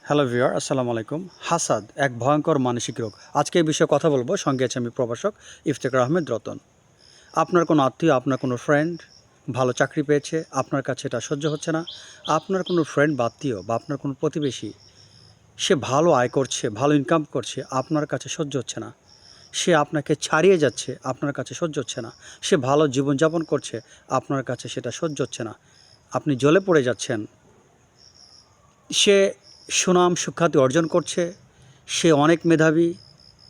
Hello viewer, আসসালামু আলাইকুম। হাসাদ এক ভয়ঙ্কর মানসিক রোগ। আজকে এই বিষয়ে কথা বলবো। সঙ্গে আছে আমি প্রভাষক ইফতেখার আহমেদ রতন। আপনার কোনো আত্মীয়, আপনার কোনো ফ্রেন্ড ভালো চাকরি পেয়েছে, আপনার কাছে এটা সহ্য হচ্ছে না। আপনার কোনো ফ্রেন্ড বা আত্মীয় বা আপনার কোনো প্রতিবেশী সে ভালো আয় করছে, ভালো ইনকাম করছে, আপনার কাছে সহ্য হচ্ছে না। সে আপনাকে ছাড়িয়ে যাচ্ছে, আপনার কাছে সহ্য হচ্ছে না। সে ভালো জীবনযাপন করছে, আপনার কাছে সেটা সহ্য হচ্ছে না। আপনি জ্বলে পড়ে যাচ্ছেন। সে সুনাম সুখ্যাতি অর্জন করছে, সে অনেক মেধাবী,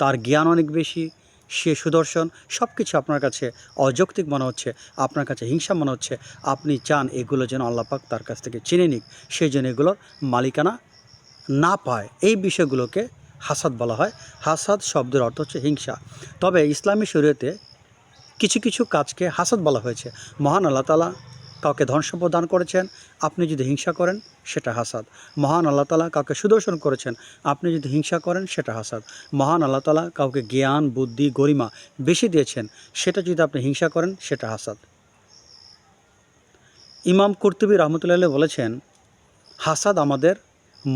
তার জ্ঞান অনেক বেশি, সে সুদর্শন, সব কিছু আপনার কাছে অযৌক্তিক মনে হচ্ছে, আপনার কাছে হিংসা মনে হচ্ছে। আপনি চান এগুলো যেন আল্লাহ পাক তার কাছ থেকে চিনে নিক, সেই জন্য এগুলোর মালিকানা না পায়। এই বিষয়গুলোকে হাসাদ বলা হয়। হাসাদ শব্দের অর্থ হচ্ছে হিংসা। তবে ইসলামী শরীয়তে কিছু কিছু কাজকে হাসাদ বলা হয়েছে। মহান আল্লাহ তাআলা কাউকে ধন সম্পদ দান করেছেন, আপনি যদি হিংসা করেন সেটা হাসাদ। মহান আল্লাহ তাআলা কাউকে সুদর্শন করেছেন, আপনি যদি হিংসা করেন সেটা হাসাদ। মহান আল্লাহ তাআলা কাউকে জ্ঞান, বুদ্ধি, গরিমা বেশি দিয়েছেন, সেটা যদি আপনি হিংসা করেন সেটা হাসাদ। ইমাম কুরতুবী রাহমাতুল্লাহ আলাইহি বলেছেন, হাসাদ আমাদের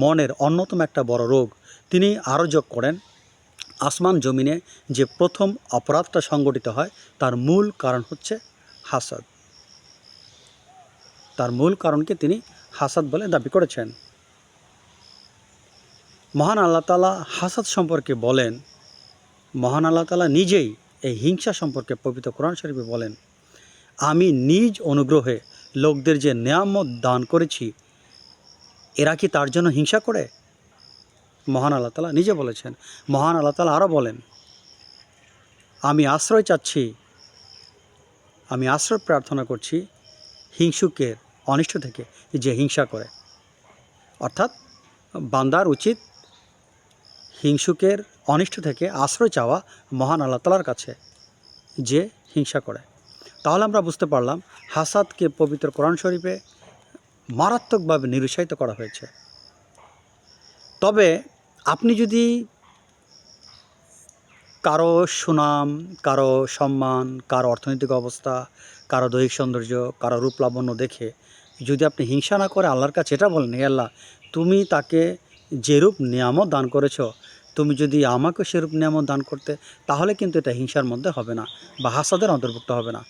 মনের অন্যতম একটা বড় রোগ। তিনি আরও যোগ করেন, আসমান জমিনে যে প্রথম অপরাধটা সংগঠিত হয় তার মূল কারণ হচ্ছে হাসাদ। তার মূল কারণকে তিনি হাসাদ বলে দাবি করেছেন। মহান আল্লাহ তাআলা হাসাদ সম্পর্কে বলেন, মহান আল্লাহ তাআলা নিজেই এই হিংসা সম্পর্কে পবিত্র কোরআন শরীফে বলেন, আমি নিজ অনুগ্রহে লোকদের যে নেয়ামত দান করেছি, এরা কি তার জন্য হিংসা করে? মহান আল্লাহ তাআলা নিজে বলেছেন। মহান আল্লাহ তাআলা আরও বলেন, আমি আশ্রয় চাচ্ছি, আমি আশ্রয় প্রার্থনা করছি হিংসুকের অনিষ্ট থেকে, যে হিংসা করে। অর্থাৎ বান্দার উচিত হিংসুকের অনিষ্ট থেকে আশ্রয় চাওয়া মহান আল্লাহ তাআলার কাছে, যে হিংসা করে। তাহলে আমরা বুঝতে পারলাম হাসাদকে পবিত্র কোরআন শরীফে মারাত্মকভাবে নিরুৎসাহিত করা হয়েছে। তবে আপনি যদি কারো সুনাম, কারো সম্মান, কারো অর্থনৈতিক অবস্থা, কারো দৈহিক সৌন্দর্য, কারো রূপ লাবণ্য দেখে যদি আপনি হিংসা না করে আল্লাহর কাছে এটা বলেন, হে আল্লাহ, তুমি তাকে যেরূপ নিয়ামত দান করেছ, তুমি যদি আমাকে সেরূপ নিয়ামত দান করতে, তাহলে কিন্তু এটা হিংসার মধ্যে হবে না বা হাসাদের অন্তর্ভুক্ত হবে না।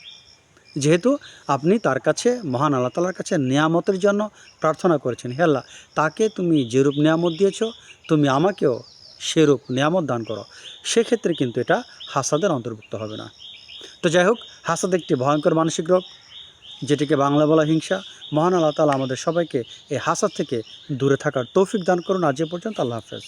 যেহেতু আপনি তার কাছে, মহান আল্লাহ তাআলার কাছে নিয়ামতের জন্য প্রার্থনা করেছেন, হে আল্লাহ, তাকে তুমি যেরূপ নিয়ামত দিয়েছ, তুমি আমাকেও সেরূপ নিয়ামত দান করো, সেক্ষেত্রে কিন্তু এটা হাসাদের অন্তর্ভুক্ত হবে না। তো যাই হোক, হাসাদ একটি ভয়ঙ্কর মানসিক রোগ, যেটিকে বাংলা বলা হিংসা। মহান আল্লাহ তাআলা আমাদের সবাইকে এই হাসাদ থেকে দূরে থাকার তৌফিক দান করুন। আজ এ পর্যন্ত, আল্লাহ হাফেজ।